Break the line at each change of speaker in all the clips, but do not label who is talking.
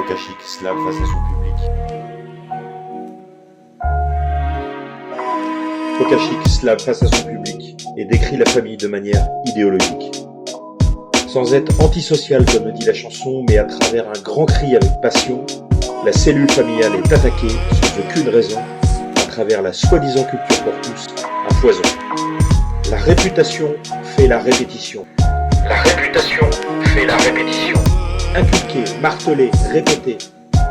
Pokachik slave face à son public. Pokachik slave face à son public et décrit la famille de manière idéologique. Sans être antisocial comme le dit la chanson, mais à travers un grand cri avec passion, la cellule familiale est attaquée sans aucune raison, à travers la soi-disant culture pour tous, à foison. La réputation fait la répétition.
La réputation fait la répétition.
Inculquer, marteler, répéter,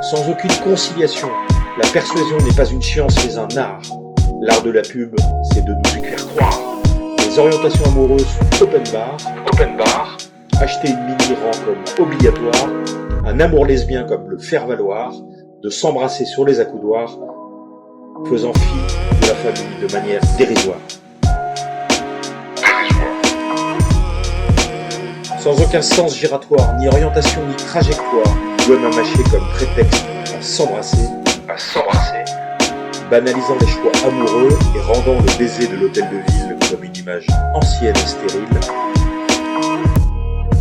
sans aucune conciliation. La persuasion n'est pas une science mais un art. L'art de la pub, c'est de nous y faire croire. Les orientations amoureuses sont open bar. Acheter une mini rend comme obligatoire. Un amour lesbien comme le faire valoir. De s'embrasser sur les accoudoirs, faisant fi de la famille de manière dérisoire. Sans aucun sens giratoire, ni orientation, ni trajectoire, gomme à mâcher comme prétexte à s'embrasser, banalisant les choix amoureux et rendant le baiser de l'hôtel de ville comme une image ancienne et stérile.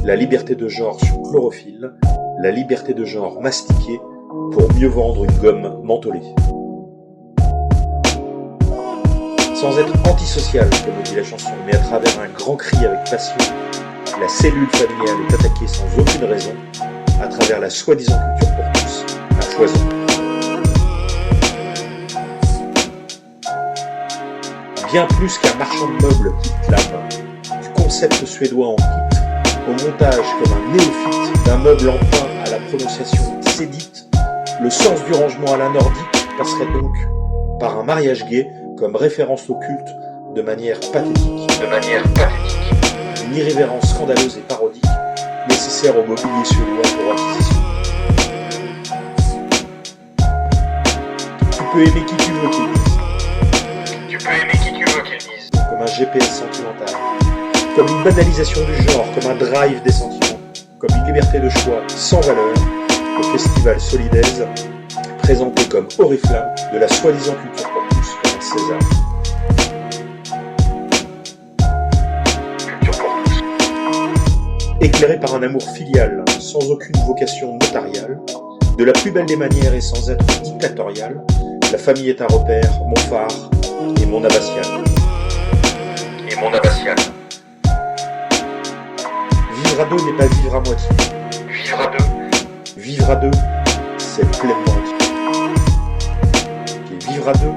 La liberté de genre sur chlorophylle, la liberté de genre mastiquée pour mieux vendre une gomme mentholée. Sans être antisocial, comme le dit la chanson, mais à travers un grand cri avec passion, la cellule familiale est attaquée sans aucune raison, à travers la soi-disant culture pour tous, à foison. Bien plus qu'un marchand de meubles qui clame, du concept suédois en kit, au montage comme un néophyte d'un meuble emprunt à la prononciation sédite, le sens du rangement à la nordique passerait donc par un mariage gay comme référence au culte de manière pathétique. Une irrévérence scandaleuse et parodique, nécessaire au mobilier suédois pour acquisition. Tu peux aimer qui tu veux qu'ils disent. Comme un GPS sentimental. Comme une banalisation du genre, comme un drive des sentiments. Comme une liberté de choix sans valeur. Le festival Solidaise, présenté comme oriflamme de la soi-disant culture pour tous comme un César. Éclairé par un amour filial, sans aucune vocation notariale, de la plus belle des manières et sans être dictatoriale, la famille est un repère, mon phare et mon abbatiale. Vivre à deux n'est pas vivre à moitié. Vivre à deux, c'est pleinement entier. Et vivre à deux,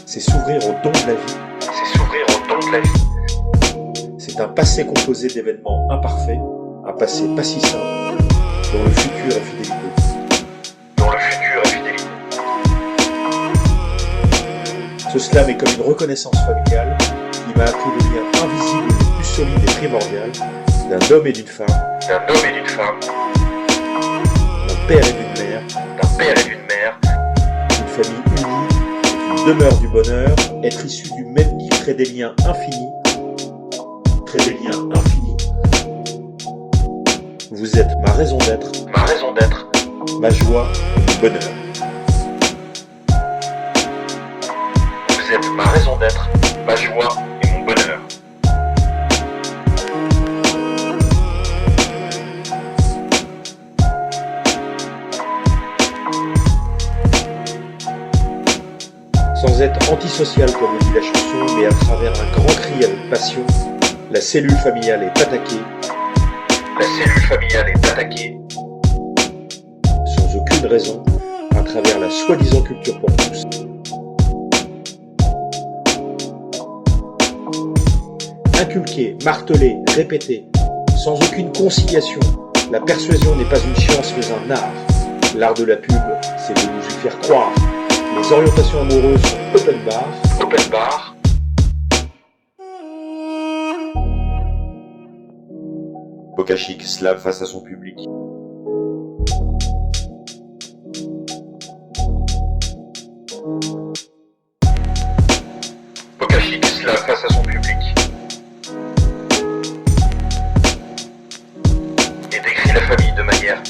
c'est s'ouvrir au don de la vie. C'est un passé composé d'événements imparfaits, un passé pas si simple, dont le futur est fidélité. Ce slam est comme une reconnaissance familiale qui m'a appris le lien invisible le plus solide et primordial d'un homme et d'une femme, d'un père et d'une mère, une famille unie, une demeure du bonheur, être issu du même lit crée des liens infinis. Vous êtes ma raison d'être, ma joie et mon bonheur.
Vous êtes ma raison d'être, ma joie et mon bonheur.
Sans être antisocial comme le dit la chanson, mais à travers un grand cri avec passion, la cellule familiale est attaquée. Sans aucune raison, à travers la soi-disant culture pour tous. Inculquer, marteler, répéter, sans aucune conciliation, la persuasion n'est pas une science mais un art. L'art de la pub, c'est de nous y faire croire. Les orientations amoureuses sont open bar. Pokachik slave face à son public.
Pokachik slave face à son public. Et décrit la famille de manière